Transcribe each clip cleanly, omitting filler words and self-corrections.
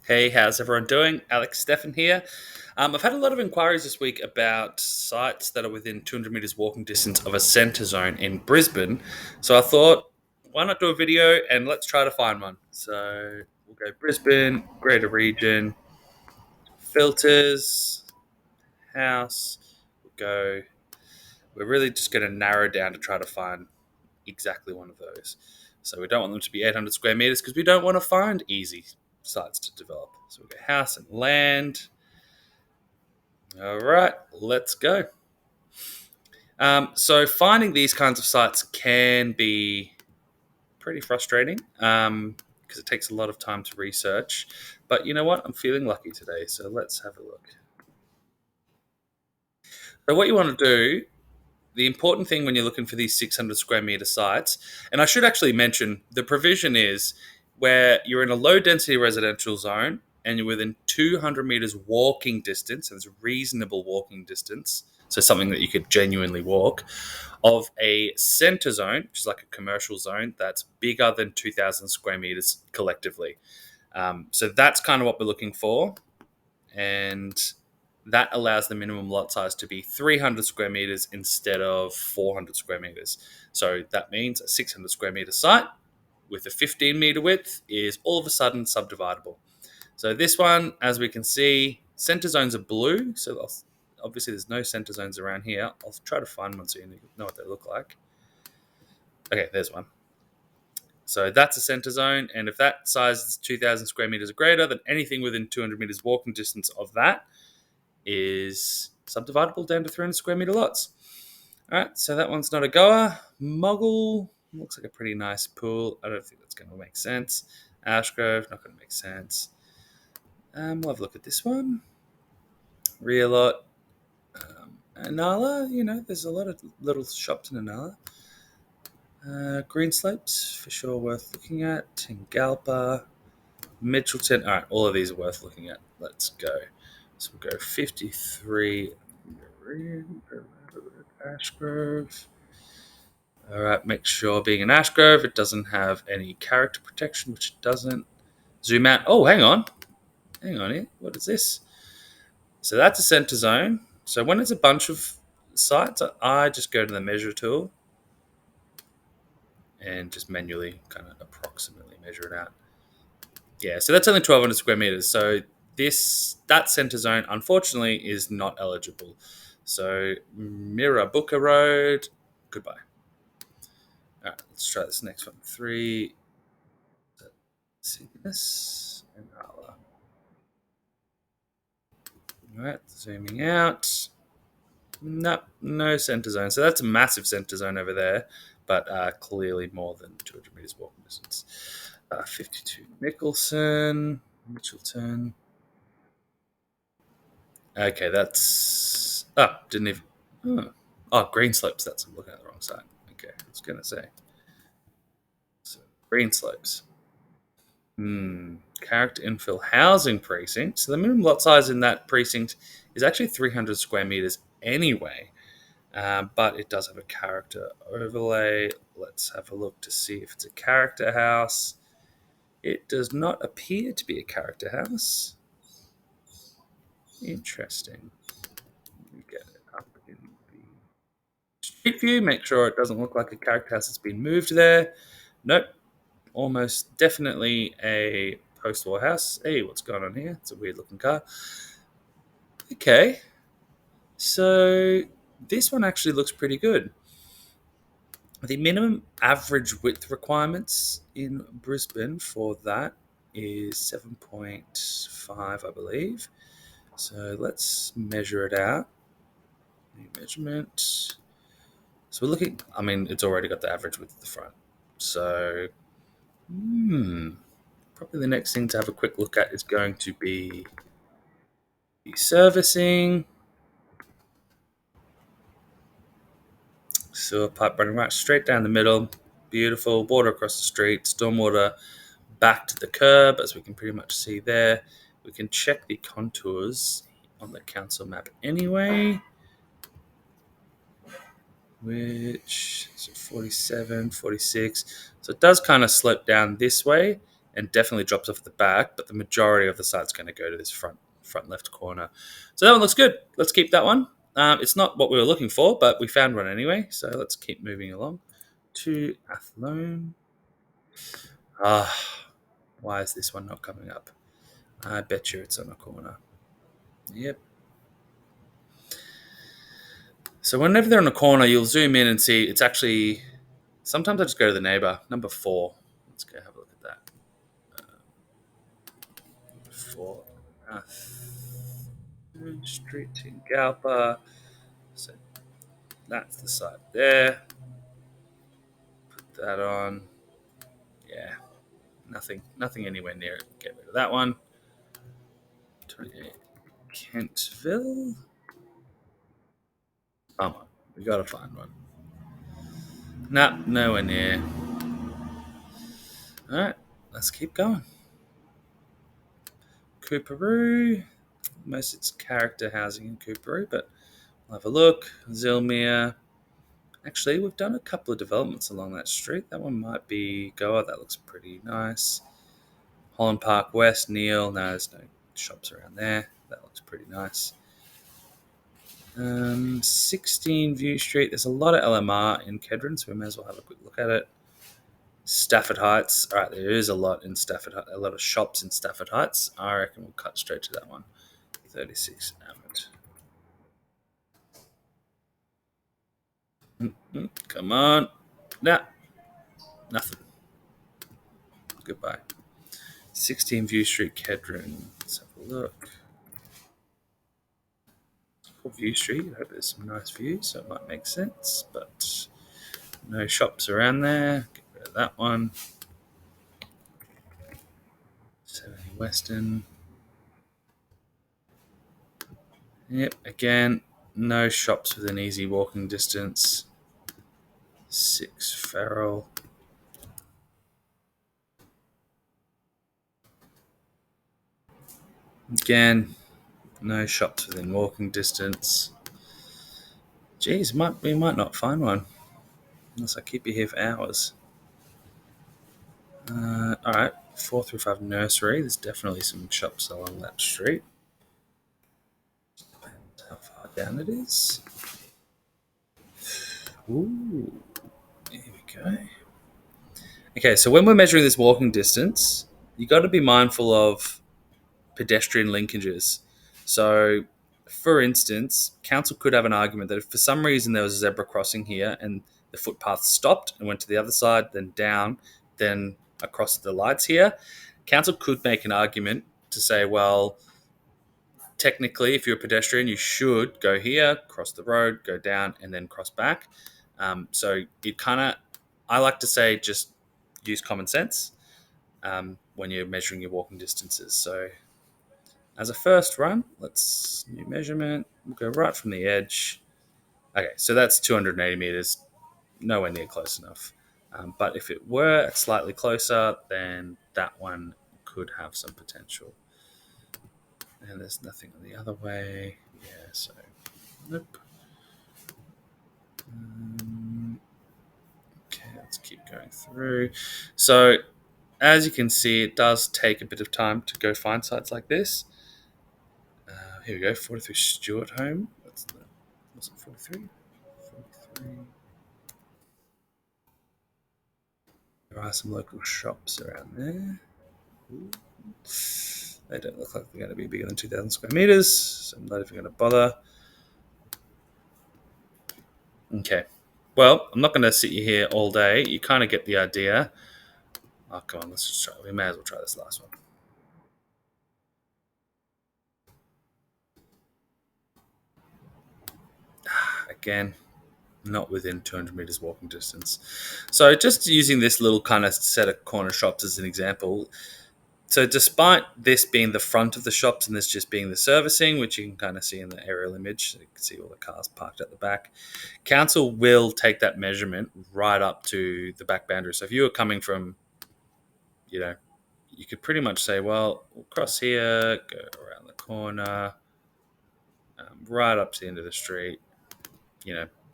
Hey, how's everyone doing? Alex Steffen here. I've had a lot of inquiries this week about sites that are within 200 meters walking distance of a centre zone in Brisbane. So I thought, why not do a video and let's try to find one. So we'll go Brisbane, Greater Region, filters, house. We'll go. We're really just going to narrow down to try to find exactly one of those. So we don't want them to be 800 square meters because we don't want to find easy sites to develop. So we'll go house and land. All right, let's go. So finding these kinds of sites can be pretty frustrating because it takes a lot of time to research. But you know what? I'm feeling lucky today, so let's have a look. So what you want to do, the important thing when you're looking for these 600 square meter sites, and I should actually mention the provision is where you're in a low density residential zone and you're within 200 meters walking distance, and it's a reasonable walking distance, so something that you could genuinely walk, of a center zone, which is like a commercial zone that's bigger than 2,000 square meters collectively. So that's kind of what we're looking for. And that allows the minimum lot size to be 300 square meters instead of 400 square meters. So that means a 600 square meter site with a 15 meter width is all of a sudden subdividable. So this one, as we can see, center zones are blue. So obviously there's no center zones around here. I'll try to find one so you know what they look like. Okay, there's one. So that's a center zone. And if that size is 2,000 square meters or greater, then anything within 200 meters walking distance of that is subdividable down to 300 square meter lots. All right, so that one's not a goer. Muggle looks like a pretty nice pool. I don't think that's going to make sense. Ashgrove, not going to make sense. We'll have a look at this one. Rear lot. Anala, there's a lot of little shops in Anala. Green Slopes, for sure worth looking at. Tingalpa, Mitchelton. All right, all of these are worth looking at. Let's go. So we'll go 53 Ashgrove. All right, make sure being an Ashgrove, it doesn't have any character protection, which it doesn't. Zoom out. Oh, hang on here. What is this? So that's a center zone. So when it's a bunch of sites, I just go to the measure tool and just manually kind of approximately measure it out. Yeah, so that's only 1,200 square meters. So that center zone, unfortunately, is not eligible. So Mirrabooka Road, goodbye. All right, let's try this next one. 3 Cygnus and Arla. All right, zooming out. Nope, no center zone. So that's a massive center zone over there, but clearly more than 200 meters walking distance. 52 Mitchelton. Okay, that's... Oh, didn't even... Oh, Green Slopes. I'm looking at the wrong side. Okay, I was going to say. So, Green Slopes. Character infill housing precinct. So the minimum lot size in that precinct is actually 300 square meters anyway. But it does have a character overlay. Let's have a look to see if it's a character house. It does not appear to be a character house. Interesting. Let me get it up in the street view. Make sure it doesn't look like a character house that's been moved there. Nope. Almost definitely a post-war house. Hey, what's going on here? It's a weird-looking car. Okay. So this one actually looks pretty good. The minimum average width requirements in Brisbane for that is 7.5, I believe. So let's measure it out. New measurement. So we're looking, it's already got the average width at the front. So, probably the next thing to have a quick look at is going to be the servicing. Sewer pipe running right straight down the middle. Beautiful. Water across the street. Stormwater back to the curb, as we can pretty much see there. We can check the contours on the council map anyway. Which is 47, 46. So it does kind of slope down this way. and definitely drops off at the back, but the majority of the site's going to go to this front left corner. So that one looks good. Let's keep that one. It's not what we were looking for, but we found one anyway. So let's keep moving along to Athlone. Why is this one not coming up? I bet you it's on a corner. Yep. So whenever they're on a corner, you'll zoom in and see it's actually. Sometimes I just go to the neighbor, number 4. Let's go have a look at that. 4 Street in Galpa. So that's the site there. Put that on. Yeah, nothing anywhere near it. Get rid of that one. 28 Kentville. Bummer. We gotta find one. Nah, nowhere near. Alright, let's keep going. Cooperoo. Most it's character housing in Cooperoo, but we'll have a look. Zilmere. Actually, we've done a couple of developments along that street. That one might be Goa. That looks pretty nice. Holland Park West, Neil. No, there's no shops around there. That looks pretty nice. 16 View Street. There's a lot of LMR in Kedron, so we may as well have a quick look at it. Stafford Heights. All right, there is a lot in Stafford. A lot of shops in Stafford Heights. I reckon we'll cut straight to that one. 36 Abbott. Come on. Nah. Nothing. Goodbye. 16 View Street, Kedron. Let's have a look. For View Street, I hope there's some nice views, so it might make sense, but no shops around there. Get rid of that one. 70 Western. Yep, again, no shops within easy walking distance. 6 Farrell. Again, no shops within walking distance. Geez, we might not find one. Unless I keep you here for hours. Alright, 4 through 5 Nursery. There's definitely some shops along that street. Depends how far down it is. Ooh, here we go. Okay, so when we're measuring this walking distance, you got to be mindful of pedestrian linkages. So, for instance, council could have an argument that if for some reason there was a zebra crossing here and the footpath stopped and went to the other side, then down, then across the lights here, council could make an argument to say, well, technically, if you're a pedestrian, you should go here, cross the road, go down, and then cross back. So it kind of, I like to say, just use common sense when you're measuring your walking distances. So as a first run, let's new measurement. We'll go right from the edge. Okay, so that's 280 meters, nowhere near close enough. But if it were slightly closer, then that one could have some potential. And there's nothing on the other way. Yeah, so nope. Okay, let's keep going through. So as you can see, it does take a bit of time to go find sites like this. Here we go, 43 Stewart Home. Was it 43? 43. There are some local shops around there. Ooh. They don't look like they're going to be bigger than 2,000 square meters, so I'm not even going to bother. Okay. Well, I'm not going to sit you here all day. You kind of get the idea. Oh, come on, let's just try. We may as well try this last one. Again, not within 200 meters walking distance. So just using this little kind of set of corner shops as an example. So despite this being the front of the shops and this just being the servicing, which you can kind of see in the aerial image, so you can see all the cars parked at the back, council will take that measurement right up to the back boundary. So if you were coming from, you could pretty much say, well, we'll cross here, go around the corner, right up to the end of the street.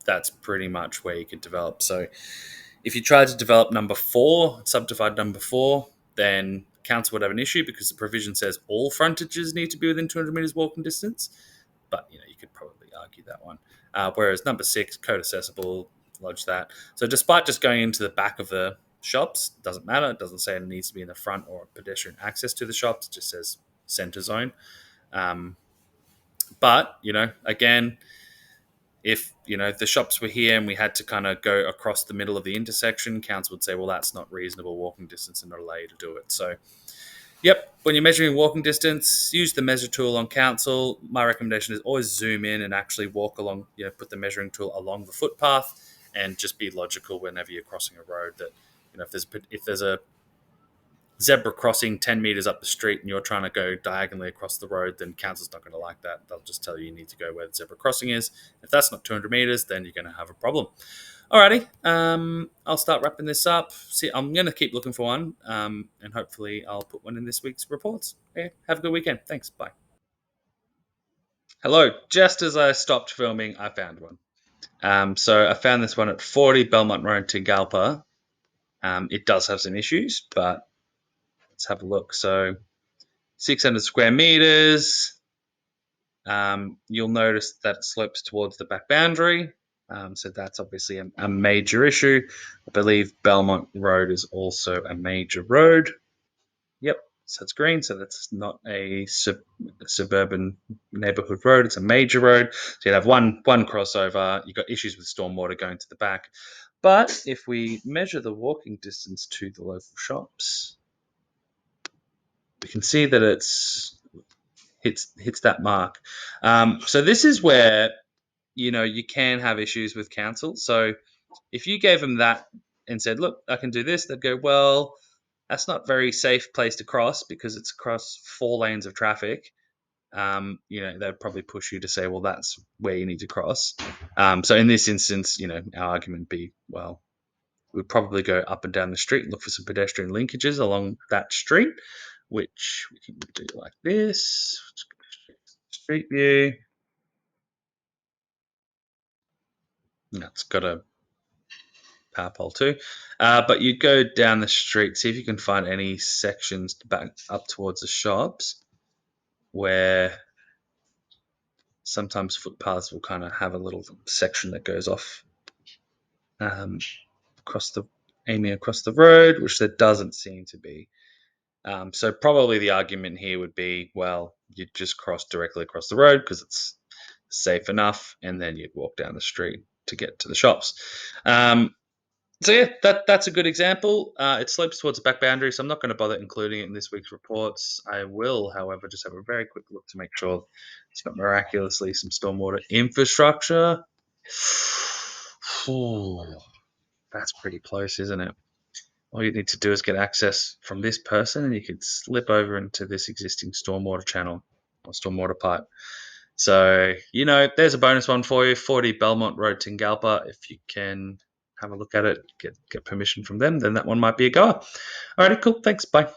That's pretty much where you could develop. So if you tried to develop number 4, subdivide number 4, then council would have an issue because the provision says all frontages need to be within 200 metres walking distance. But you could probably argue that one. Whereas number 6, code accessible, lodge that. So despite just going into the back of the shops, doesn't matter. It doesn't say it needs to be in the front or pedestrian access to the shops. It just says centre zone. But again, if the shops were here and we had to kind of go across the middle of the intersection, council would say, well, that's not reasonable walking distance and not allow you to do it. So yep, when you're measuring walking distance, use the measure tool on council. My recommendation is always zoom in and actually walk along, put the measuring tool along the footpath, and just be logical whenever you're crossing a road that, if there's a zebra crossing 10 meters up the street and you're trying to go diagonally across the road, then council's not going to like that. They'll just tell you need to go where the zebra crossing is. If that's not 200 meters, then you're going to have a problem. Alrighty, I'll start wrapping this up. See, I'm going to keep looking for one, and hopefully I'll put one in this week's reports. Okay, have a good weekend. Thanks. Bye. Hello. Just as I stopped filming, I found one. So I found this one at 40 Belmont Road, Tingalpa. It does have some issues, but let's have a look. So 600 square meters. You'll notice that it slopes towards the back boundary. So that's obviously a major issue. I believe Belmont Road is also a major road. Yep, so it's green, so that's not a suburban neighborhood road. It's a major road. So you'd have one crossover. You've got issues with stormwater going to the back. But if we measure the walking distance to the local shops, we can see that it's hits that mark. So this is where you can have issues with council. So if you gave them that and said, "Look, I can do this," they'd go, "Well, that's not a very safe place to cross because it's across 4 lanes of traffic." They'd probably push you to say, "Well, that's where you need to cross." So in this instance, our argument would be, well, we'd probably go up and down the street and look for some pedestrian linkages along that street, which we can do like this. Street view. It's got a power pole too. But you'd go down the street, see if you can find any sections back up towards the shops where sometimes footpaths will kind of have a little section that goes off aiming across the road, which there doesn't seem to be. So probably the argument here would be, well, you'd just cross directly across the road because it's safe enough, and then you'd walk down the street to get to the shops. So yeah, that's a good example. It slopes towards the back boundary, so I'm not going to bother including it in this week's reports. I will, however, just have a very quick look to make sure it's not miraculously some stormwater infrastructure. Ooh, that's pretty close, isn't it? All you need to do is get access from this person, and you could slip over into this existing stormwater channel or stormwater pipe. So, there's a bonus one for you, 40 Belmont Road, Tingalpa. If you can have a look at it, get permission from them, then that one might be a goer. Alrighty, cool. Thanks. Bye.